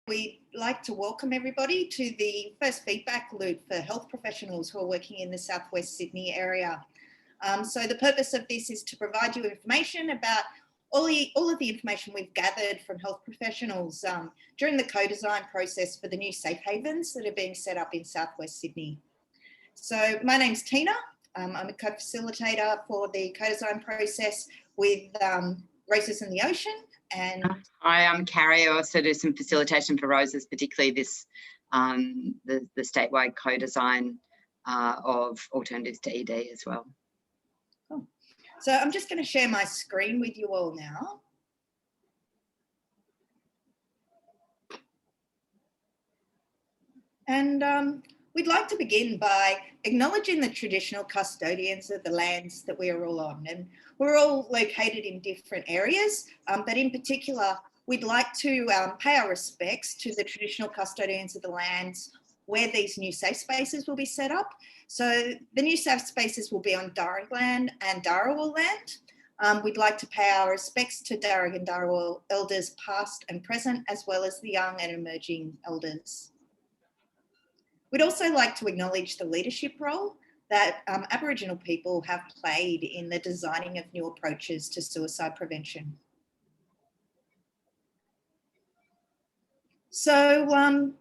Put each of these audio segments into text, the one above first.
we'd like to welcome everybody to the first feedback loop for health professionals who are working in the Southwest Sydney area. So the purpose of this is to provide you information about all of the information we've gathered from health professionals during the co-design process for the new safe havens that are being set up in Southwest Sydney. So my name's Tina. I'm a co-facilitator for the co-design process with Races in the Ocean. And hi, I'm Carrie. I also do some facilitation for Roses, particularly this the statewide co-design of alternatives to ED as well. Cool. So I'm just going to share my screen with you all now. And we'd like to begin by acknowledging the traditional custodians of the lands that we are all on. And we're all located in different areas, but in particular, we'd like to pay our respects to the traditional custodians of the lands where these new safe spaces will be set up. So the new safe spaces will be on Darug land and Darawal land. We'd like to pay our respects to Darug and Darawal elders past and present, as well as the young and emerging elders. We'd also like to acknowledge the leadership role that Aboriginal people have played in the designing of new approaches to suicide prevention. So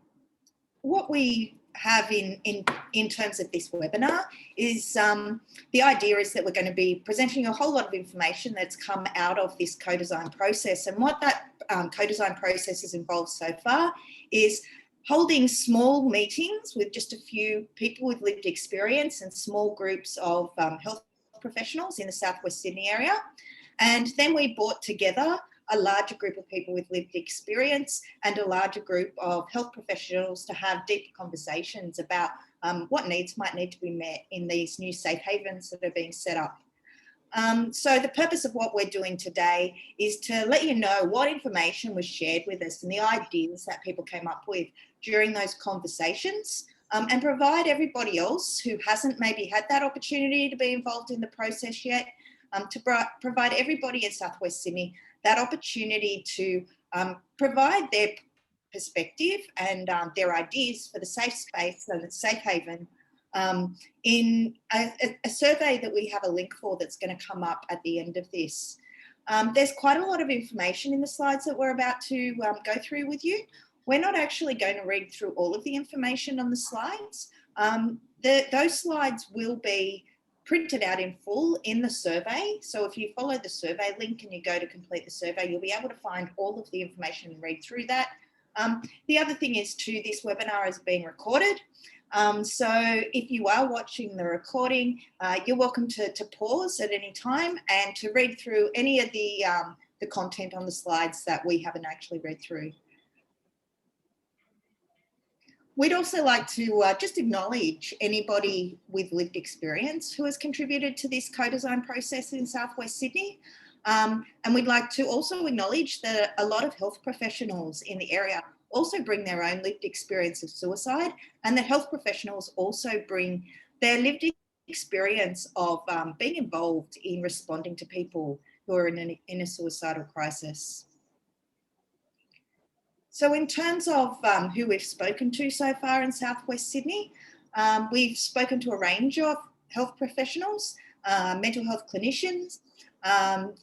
what we have in terms of this webinar is the idea is that we're going to be presenting a whole lot of information that's come out of this co-design process. And what that co-design process has involved so far is holding small meetings with just a few people with lived experience and small groups of health professionals in the Southwest Sydney area. And then we brought together a larger group of people with lived experience and a larger group of health professionals to have deeper conversations about what needs might need to be met in these new safe havens that are being set up. So the purpose of what we're doing today is to let you know what information was shared with us and the ideas that people came up with during those conversations, and provide everybody else who hasn't maybe had that opportunity to be involved in the process yet, to provide everybody in Southwest Sydney that opportunity to provide their perspective and their ideas for the safe space and the safe haven in a survey that we have a link for that's going to come up at the end of this. There's quite a lot of information in the slides that we're about to go through with you. We're not actually going to read through all of the information on the slides. Those slides will be printed out in full in the survey. So if you follow the survey link and you go to complete the survey, you'll be able to find all of the information and read through that. The other thing is too, this webinar is being recorded. So if you are watching the recording, you're welcome to pause at any time and to read through any of the content on the slides that we haven't actually read through. We'd also like to just acknowledge anybody with lived experience who has contributed to this co-design process in Southwest Sydney. And we'd like to also acknowledge that a lot of health professionals in the area also bring their own lived experience of suicide, and that health professionals also bring their lived experience of being involved in responding to people who are in a suicidal crisis. So in terms of who we've spoken to so far in Southwest Sydney, we've spoken to a range of health professionals, mental health clinicians,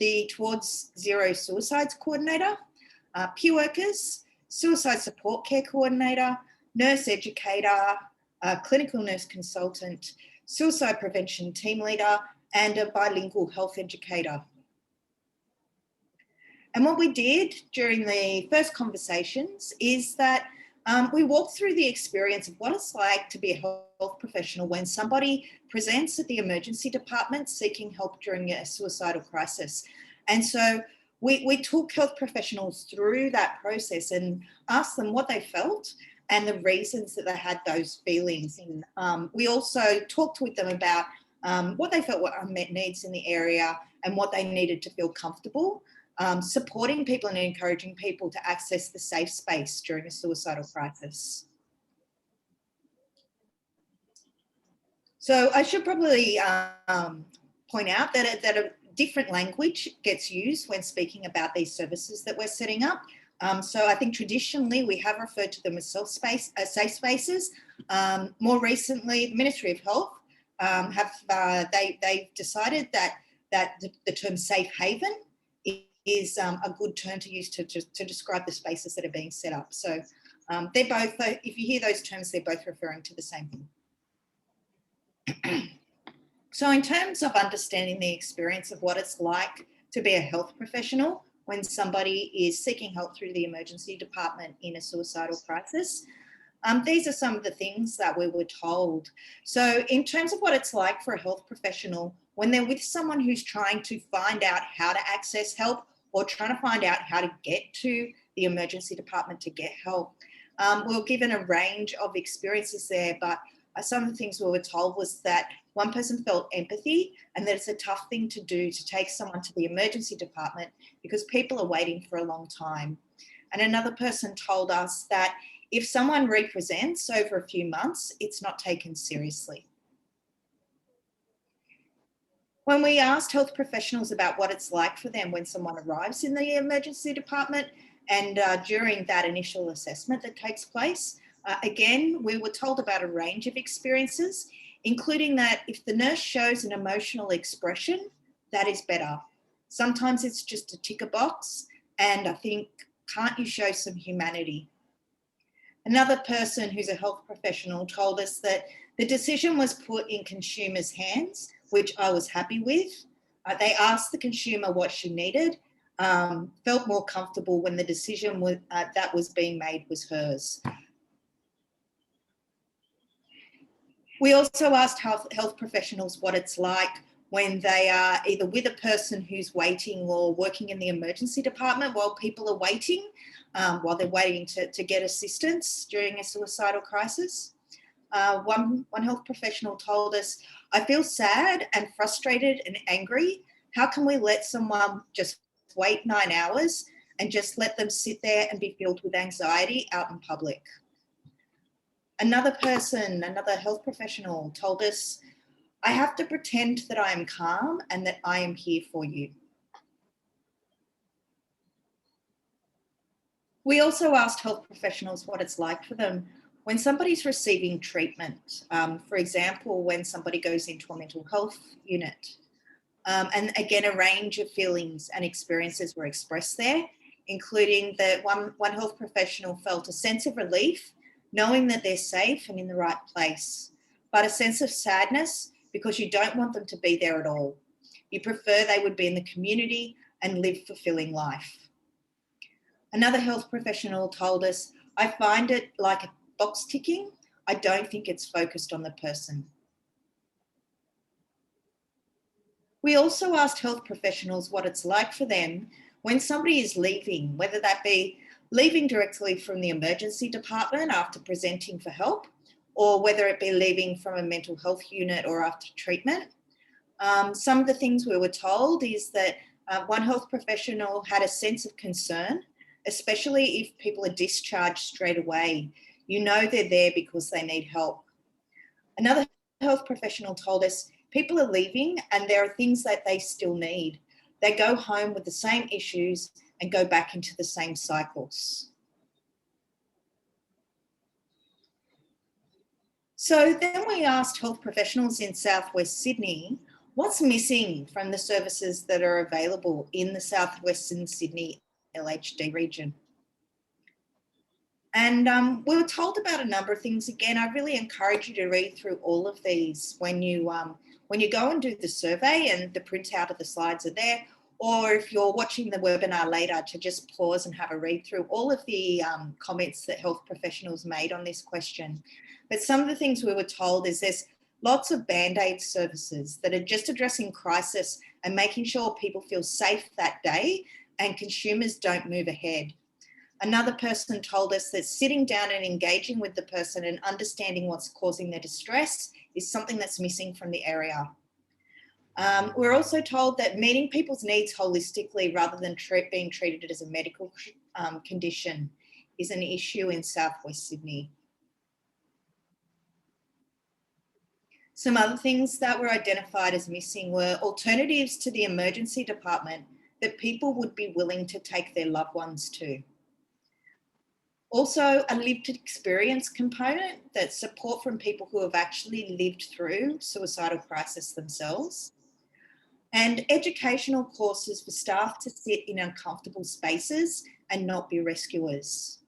the Towards Zero Suicides Coordinator, peer workers, suicide support care coordinator, nurse educator, clinical nurse consultant, suicide prevention team leader, and a bilingual health educator. And what we did during the first conversations is that we walked through the experience of what it's like to be a health professional when somebody presents at the emergency department seeking help during a suicidal crisis. And so we took health professionals through that process and asked them what they felt and the reasons that they had those feelings. And we also talked with them about what they felt were unmet needs in the area and what they needed to feel comfortable supporting people and encouraging people to access the safe space during a suicidal crisis. So I should probably point out that a different language gets used when speaking about these services that we're setting up. So I think traditionally we have referred to them as safe spaces. More recently, the Ministry of Health they've decided that the term safe haven is a good term to use to describe the spaces that are being set up. So they're both, if you hear those terms, they're both referring to the same thing. So in terms of understanding the experience of what it's like to be a health professional when somebody is seeking help through the emergency department in a suicidal crisis, these are some of the things that we were told. So in terms of what it's like for a health professional when they're with someone who's trying to find out how to access help or trying to find out how to get to the emergency department to get help, we were given a range of experiences there, but some of the things we were told was that one person felt empathy and that it's a tough thing to do to take someone to the emergency department because people are waiting for a long time. And another person told us that if someone represents over a few months, it's not taken seriously. When we asked health professionals about what it's like for them when someone arrives in the emergency department and during that initial assessment that takes place, again, we were told about a range of experiences, including that if the nurse shows an emotional expression, that is better. Sometimes it's just a ticker box, and I think, can't you show some humanity? Another person who's a health professional told us that the decision was put in consumers' hands, which I was happy with. They asked the consumer what she needed, felt more comfortable when the decision that was being made was hers. We also asked health professionals what it's like when they are either with a person who's waiting or working in the emergency department while people are waiting, while they're waiting to get assistance during a suicidal crisis. One health professional told us, I feel sad and frustrated and angry. How can we let someone just wait 9 hours and just let them sit there and be filled with anxiety out in public? Another health professional told us, I have to pretend that I am calm and that I am here for you. We also asked health professionals what it's like for them when somebody's receiving treatment. For example, when somebody goes into a mental health unit. And again, a range of feelings and experiences were expressed there, including that one health professional felt a sense of relief knowing that they're safe and in the right place, but a sense of sadness because you don't want them to be there at all. You prefer they would be in the community and live fulfilling life. Another health professional told us, I find it like a box ticking. I don't think it's focused on the person. We also asked health professionals what it's like for them when somebody is leaving, whether that be leaving directly from the emergency department after presenting for help, or whether it be leaving from a mental health unit or after treatment. Some of the things we were told is that one health professional had a sense of concern, especially if people are discharged straight away. You know they're there because they need help. Another health professional told us people are leaving and there are things that they still need. They go home with the same issues and go back into the same cycles. So then we asked health professionals in Southwest Sydney, what's missing from the services that are available in the Southwestern Sydney LHD region? And we were told about a number of things. Again, I really encourage you to read through all of these when you go and do the survey, and the printout of the slides are there, or if you're watching the webinar later, to just pause and have a read through all of the comments that health professionals made on this question. But some of the things we were told is there's lots of Band-Aid services that are just addressing crisis and making sure people feel safe that day and consumers don't move ahead. Another person told us that sitting down and engaging with the person and understanding what's causing their distress is something that's missing from the area. We're also told that meeting people's needs holistically rather than being treated as a medical condition is an issue in Southwest Sydney. Some other things that were identified as missing were alternatives to the emergency department that people would be willing to take their loved ones to. Also, a lived experience component, that's support from people who have actually lived through suicidal crisis themselves. And educational courses for staff to sit in uncomfortable spaces and not be rescuers.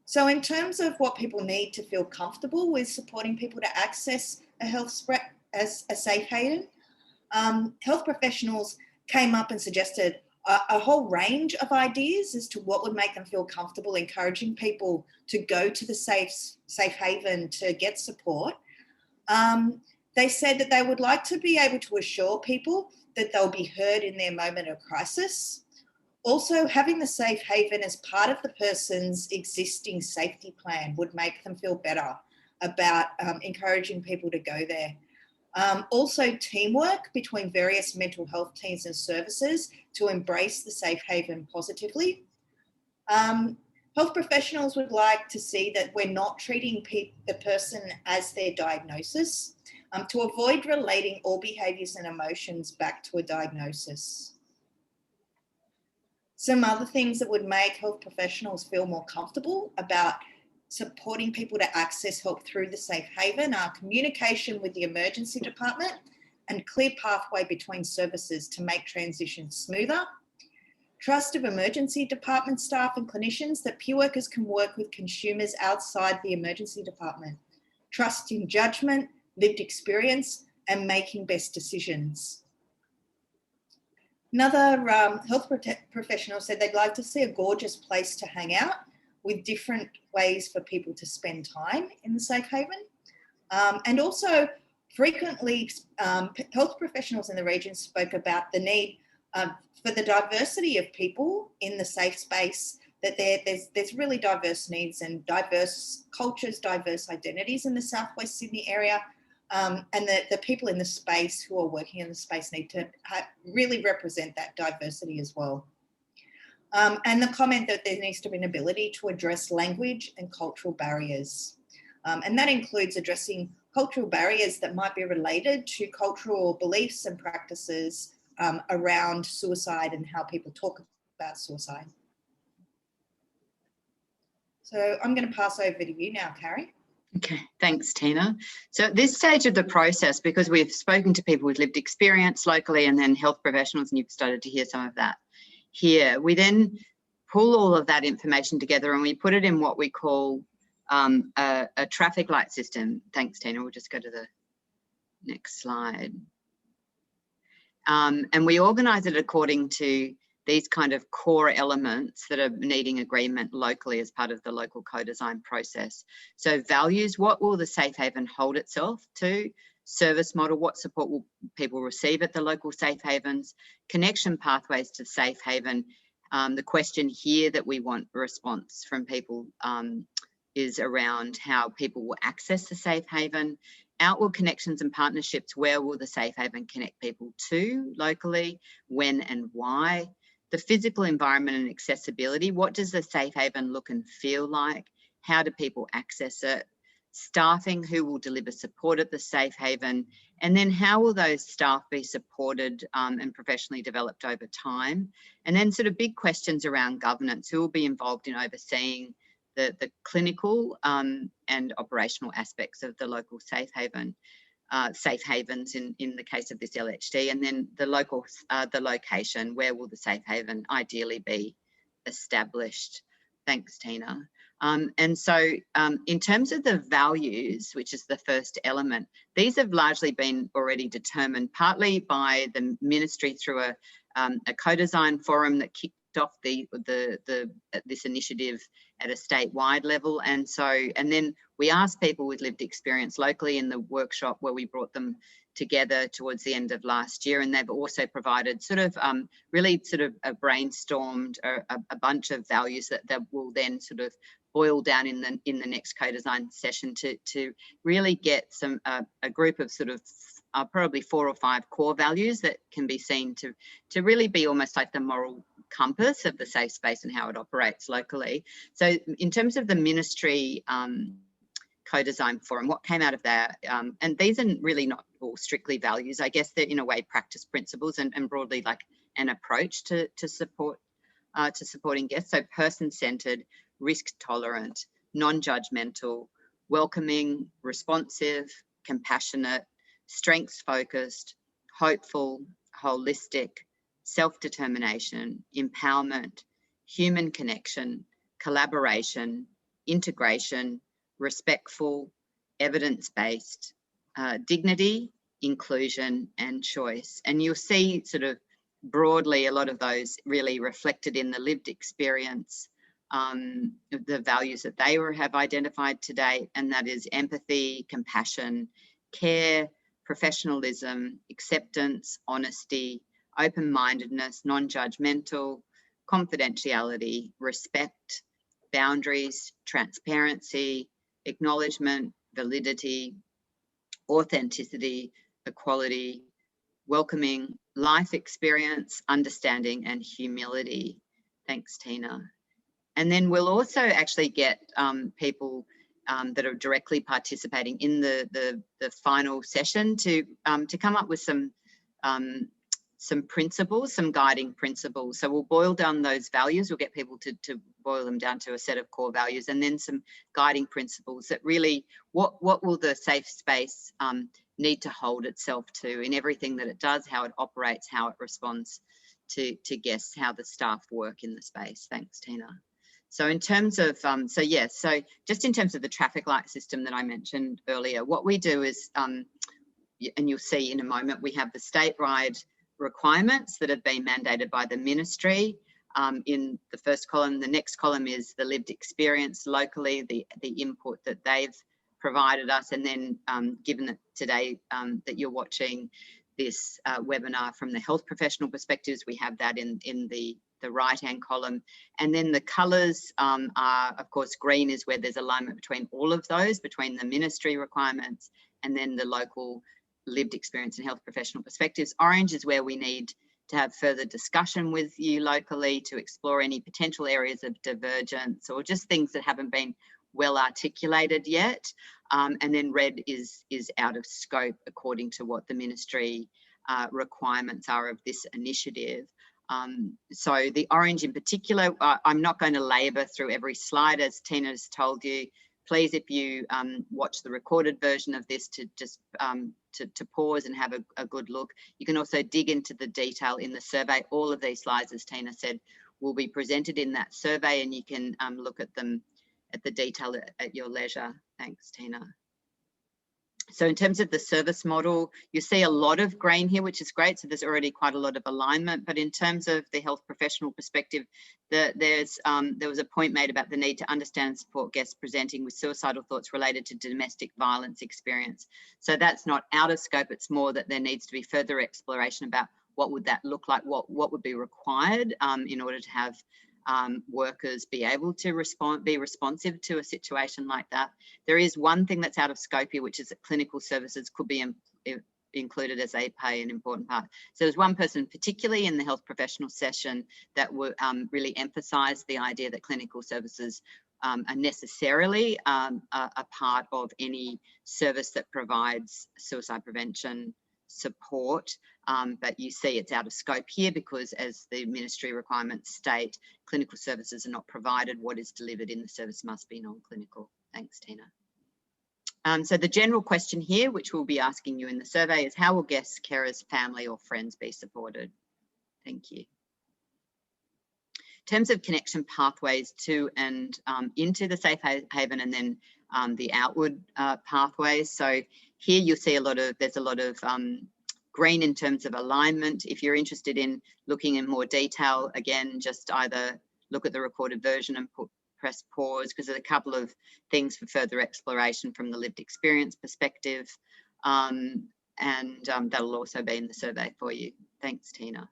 So in terms of what people need to feel comfortable with supporting people to access a health spread as a safe haven, health professionals came up and suggested a whole range of ideas as to what would make them feel comfortable encouraging people to go to the safe haven to get support. They said that they would like to be able to assure people that they'll be heard in their moment of crisis. Also, having the safe haven as part of the person's existing safety plan would make them feel better about encouraging people to go there. Also, teamwork between various mental health teams and services to embrace the safe haven positively. Health professionals would like to see that we're not treating the person as their diagnosis, to avoid relating all behaviours and emotions back to a diagnosis. Some other things that would make health professionals feel more comfortable about supporting people to access help through the safe haven are communication with the emergency department and clear pathway between services to make transitions smoother. Trust of emergency department staff and clinicians that peer workers can work with consumers outside the emergency department. Trust in judgment, lived experience, and making best decisions. Another health professional said they'd like to see a gorgeous place to hang out with different ways for people to spend time in the safe haven. And also frequently health professionals in the region spoke about the need for the diversity of people in the safe space, that there's really diverse needs and diverse cultures, diverse identities in the Southwest Sydney area. And the people in the space who are working in the space need to really represent that diversity as well. And the comment that there needs to be an ability to address language and cultural barriers. And that includes addressing cultural barriers that might be related to cultural beliefs and practices around suicide and how people talk about suicide. So I'm going to pass over to you now, Carrie. Okay, thanks, Tina. So at this stage of the process, because we've spoken to people with lived experience locally and then health professionals, and you've started to hear some of that here, we then pull all of that information together and we put it in what we call a traffic light system. Thanks, Tina. We'll just go to the next slide. And we organise it according to these kind of core elements that are needing agreement locally as part of the local co-design process. So values, what will the safe haven hold itself to? Service model, what support will people receive at the local safe havens? Connection pathways to safe haven. The question here that we want a response from people is around how people will access the safe haven. Outward connections and partnerships, where will the safe haven connect people to locally, when and why? The physical environment and accessibility, what does the safe haven look and feel like? How do people access it? Staffing, who will deliver support at the safe haven? And then how will those staff be supported and professionally developed over time? And then sort of big questions around governance, who will be involved in overseeing the clinical and operational aspects of the local safe haven. Safe havens in the case of this LHD, and then the local, the location, where will the safe haven ideally be established? Thanks, Tina. And so in terms of the values, which is the first element, these have largely been already determined partly by the ministry through a co-design forum that kicked off this initiative at a statewide level. And then we asked people with lived experience locally in the workshop where we brought them together towards the end of last year, and they've also provided sort of really sort of brainstormed a bunch of values that will then sort of boil down in the next co-design session to really get some a group of sort of probably 4 or 5 core values that can be seen to really be almost like the moral compass of the safe space and how it operates locally. So in terms of the ministry co-design forum, what came out of that, and these are really not all strictly values, I guess they're in a way practice principles and broadly like an approach to support to supporting guests. So person-centered, risk-tolerant, non-judgmental, welcoming, responsive, compassionate, strengths-focused, hopeful, holistic, self-determination, empowerment, human connection, collaboration, integration, respectful, evidence-based, dignity, inclusion, and choice. And you'll see sort of broadly a lot of those really reflected in the lived experience, the values that they have identified today, and that is empathy, compassion, care, professionalism, acceptance, honesty, open-mindedness, non-judgmental, confidentiality, respect, boundaries, transparency, acknowledgement, validity, authenticity, equality, welcoming, life experience, understanding, and humility. Thanks, Tina. And then we'll also actually get people that are directly participating in the final session to come up with some principles, some guiding principles. So we'll boil down those values. We'll get people to boil them down to a set of core values, and then some guiding principles that really, what will the safe space need to hold itself to in everything that it does, how it operates, how it responds to guests, how the staff work in the space. Thanks, Tina. So in terms of, so just in terms of the traffic light system that I mentioned earlier, what we do is, and you'll see in a moment, we have the statewide requirements that have been mandated by the ministry in the first column. The next column is the lived experience locally, the input that they've provided us, and then given that today that you're watching this webinar from the health professional perspectives, we have that in the right-hand column. And then the colours are, of course, green is where there's alignment between all of those, between the ministry requirements and then the local lived experience and health professional perspectives. Orange is where we need to have further discussion with you locally to explore any potential areas of divergence or just things that haven't been well articulated yet. And then red is out of scope according to what the ministry requirements are of this initiative. So the orange in particular, I'm not going to labour through every slide, as Tina has told you. Please, if you watch the recorded version of this, to just to pause and have a good look. You can also dig into the detail in the survey. All of these slides, as Tina said, will be presented in that survey, and you can look at them at the detail at your leisure. Thanks, Tina. So in terms of the service model, you see a lot of green here, which is great. So there's already quite a lot of alignment. But in terms of the health professional perspective, there was a point made about the need to understand and support guests presenting with suicidal thoughts related to domestic violence experience. So that's not out of scope. It's more that there needs to be further exploration about what would that look like, what would be required in order to have workers be able to be responsive to a situation like that. There is one thing that's out of scope here, which is that clinical services could be included as they play an important part. So there's one person particularly in the health professional session that would really emphasise the idea that clinical services are necessarily a part of any service that provides suicide prevention support, but you see it's out of scope here because, as the ministry requirements state, clinical services are not provided. What is delivered in the service must be non-clinical. Thanks, Tina. So the general question here, which we'll be asking you in the survey, is how will guests, carers, family or friends be supported? Thank you. In terms of connection pathways to and into the safe haven, and then the outward pathways. So here you'll see there's a lot of green in terms of alignment. If you're interested in looking in more detail, again, just either look at the recorded version and press pause, because there's a couple of things for further exploration from the lived experience perspective, and that'll also be in the survey for you. Thanks, Tina.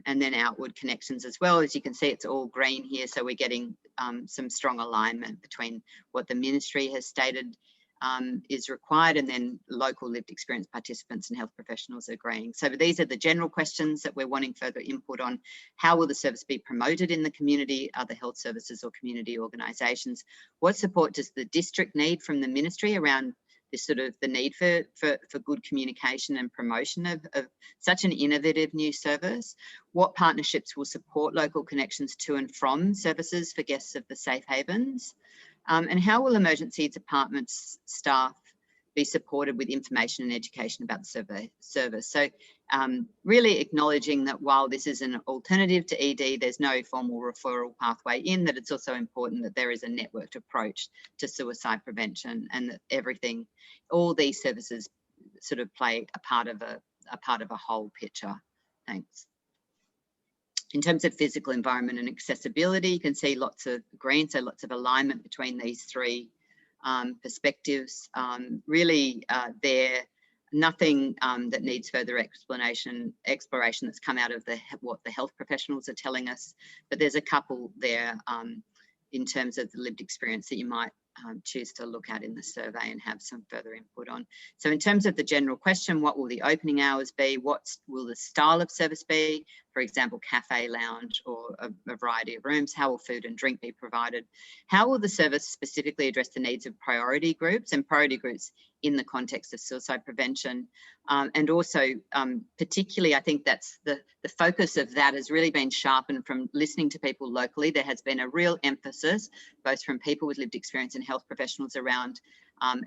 And then outward connections as well. As you can see, it's all green here, so we're getting some strong alignment between what the ministry has stated is required, and then local lived experience participants and health professionals agreeing. So these are the general questions that we're wanting further input on. How will the service be promoted in the community? Other health services or community organisations? What support does the district need from the ministry around this sort of the need for good communication and promotion of such an innovative new service. What partnerships will support local connections to and from services for guests of the safe havens? And how will emergency departments staff be supported with information and education about the service? So really acknowledging that while this is an alternative to ED, there's no formal referral pathway in, that it's also important that there is a networked approach to suicide prevention, and that all these services sort of play a part of a whole picture. Thanks. In terms of physical environment and accessibility, you can see lots of green, so lots of alignment between these three perspectives. Really, they're nothing that needs further exploration that's come out of what the health professionals are telling us, but there's a couple there in terms of the lived experience that you might choose to look at in the survey and have some further input on. So in terms of the general question, what will the opening hours be? What will the style of service be? For example, cafe, lounge, or a variety of rooms. How will food and drink be provided? How will the service specifically address the needs of priority groups in the context of suicide prevention? And also, particularly, I think that's the focus of that has really been sharpened from listening to people locally. There has been a real emphasis, both from people with lived experience and health professionals around,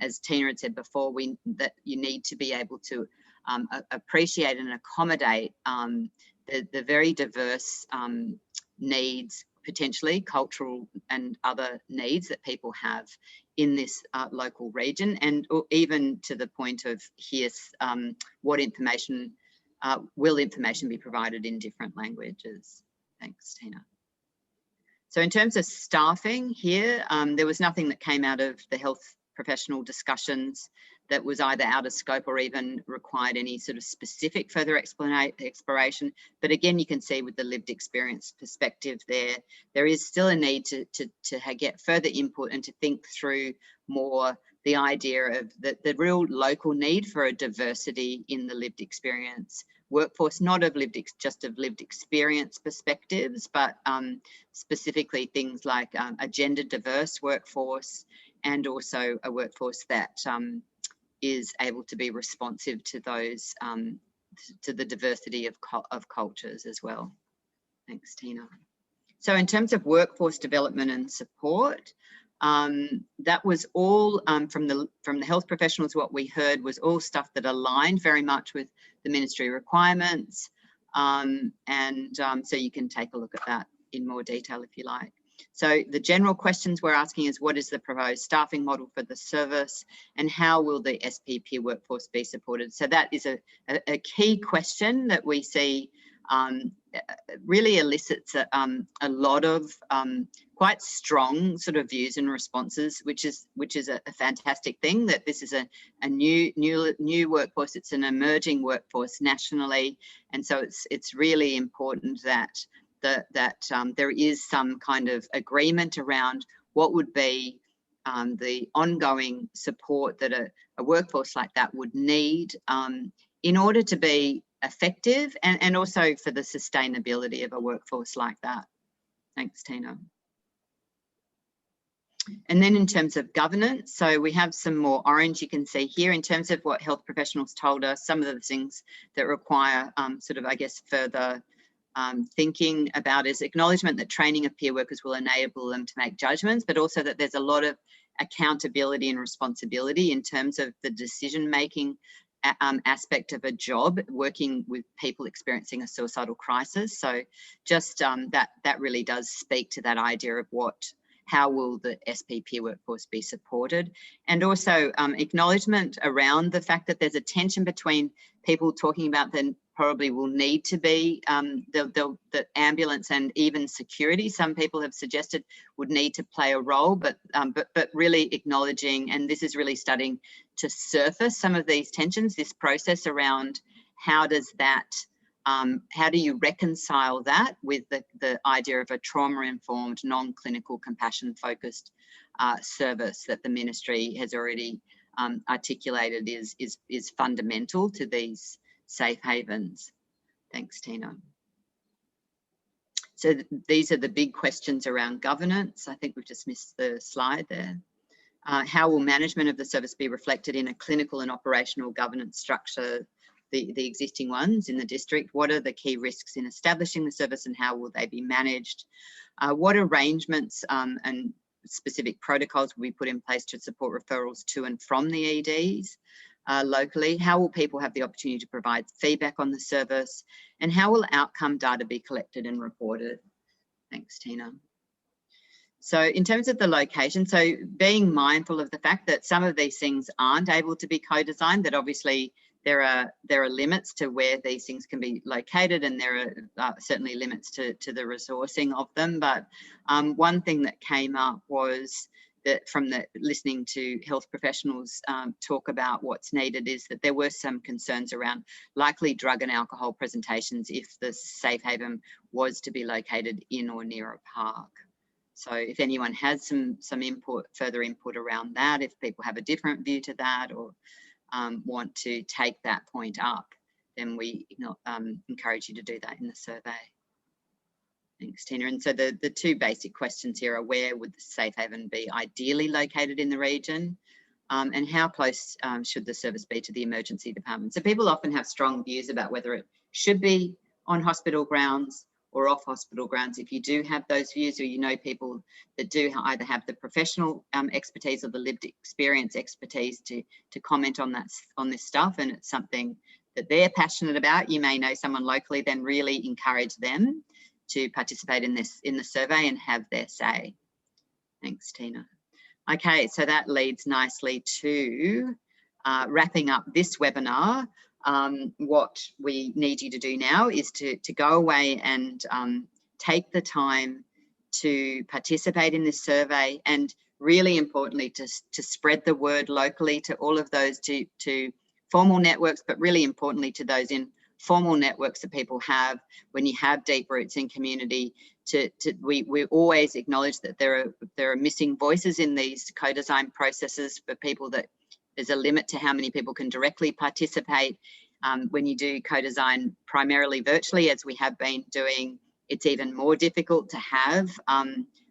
as Tina had said before, that you need to be able to appreciate and accommodate the very diverse needs, potentially cultural and other needs that people have in this local region, and even to the point of here's what information, will information be provided in different languages? Thanks, Tina. So in terms of staffing here, there was nothing that came out of the health professional discussions that was either out of scope or even required any sort of specific further exploration. But again, you can see with the lived experience perspective there is still a need to get further input and to think through more the idea of the real local need for a diversity in the lived experience workforce, not of just of lived experience perspectives, but specifically things like a gender diverse workforce, and also a workforce that is able to be responsive to those, to the diversity of cultures as well. Thanks, Tina. So in terms of workforce development and support, that was all from the health professionals. What we heard was all stuff that aligned very much with the ministry requirements, so you can take a look at that in more detail if you like. So the general questions we're asking is, what is the proposed staffing model for the service, and how will the SPP workforce be supported? So that is a key question that we see really elicits a lot of quite strong sort of views and responses, which is a fantastic thing, that this is a new workforce. It's an emerging workforce nationally, and so it's really important that there is some kind of agreement around what would be the ongoing support that a workforce like that would need in order to be effective, and also for the sustainability of a workforce like that. Thanks, Tina. And then in terms of governance, so we have some more orange you can see here in terms of what health professionals told us, some of the things that require sort of, I guess, further thinking about is acknowledgement that training of peer workers will enable them to make judgments, but also that there's a lot of accountability and responsibility in terms of the decision-making aspect of a job, working with people experiencing a suicidal crisis. So just that really does speak to that idea of how will the SPP workforce be supported, and also acknowledgement around the fact that there's a tension between people talking about that probably will need to be the ambulance and even security. Some people have suggested would need to play a role, but really acknowledging, and this is really starting to surface some of these tensions, this process around how does that, how do you reconcile that with the idea of a trauma-informed, non-clinical, compassion-focused service that the ministry has already articulated is fundamental to these safe havens. Thanks, Tina. So these are the big questions around governance. I think we've just missed the slide there. How will management of the service be reflected in a clinical and operational governance structure, the existing ones in the district? What are the key risks in establishing the service and how will they be managed? What arrangements and specific protocols will be put in place to support referrals to and from the EDs locally? How will people have the opportunity to provide feedback on the service? And how will outcome data be collected and reported? Thanks, Tina. So in terms of the location, so being mindful of the fact that some of these things aren't able to be co-designed, that obviously there are limits to where these things can be located, and there are certainly limits to the resourcing of them. But one thing that came up was that from listening to health professionals talk about what's needed is that there were some concerns around likely drug and alcohol presentations if the safe haven was to be located in or near a park. So if anyone has some further input around that, if people have a different view to that or want to take that point up, then we encourage you to do that in the survey. Thanks, Tina. And so the two basic questions here are: where would the safe haven be ideally located in the region? And how close should the service be to the emergency department? So people often have strong views about whether it should be on hospital grounds or off hospital grounds. If you do have those views, or you know people that do either have the professional expertise or the lived experience expertise to comment on this stuff, and it's something that they're passionate about, you may know someone locally, then really encourage them to participate in the survey and have their say. Thanks, Tina. Okay, so that leads nicely to wrapping up this webinar. What we need you to do now is to go away and take the time to participate in this survey, and really importantly to spread the word locally to all of those to formal networks, but really importantly to those informal networks that people have when you have deep roots in community. We always acknowledge that there are missing voices in these co-design processes for people, that there's a limit to how many people can directly participate. When you do co-design primarily virtually, as we have been doing, it's even more difficult to have.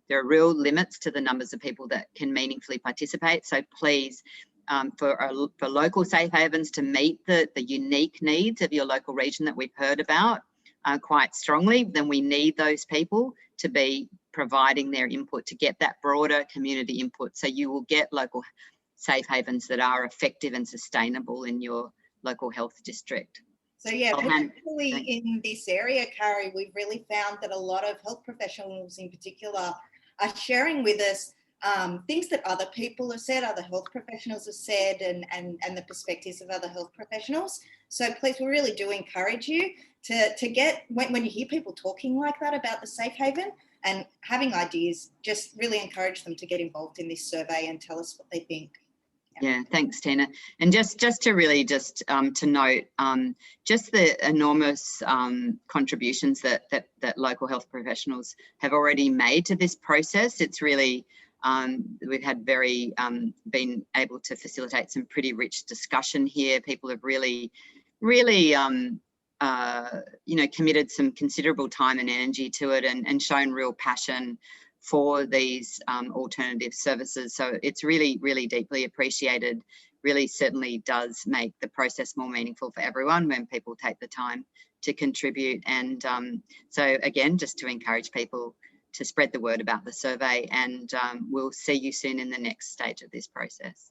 There are real limits to the numbers of people that can meaningfully participate. So please, for local safe havens to meet the unique needs of your local region that we've heard about quite strongly, then we need those people to be providing their input to get that broader community input. So you will get local safe havens that are effective and sustainable in your local health district. So yeah, particularly in this area, Carrie, we've really found that a lot of health professionals in particular are sharing with us things that other people have said, other health professionals have said, and the perspectives of other health professionals. So please, we really do encourage you to get, when you hear people talking like that about the safe haven and having ideas, just really encourage them to get involved in this survey and tell us what they think. Yeah, thanks, Tina. And just to really to note just the enormous contributions that local health professionals have already made to this process. It's really we've had been able to facilitate some pretty rich discussion here. People have really committed some considerable time and energy to it, and shown real passion for these alternative services. So it's really, really deeply appreciated. Really certainly does make the process more meaningful for everyone when people take the time to contribute. And so again, just to encourage people to spread the word about the survey, and we'll see you soon in the next stage of this process.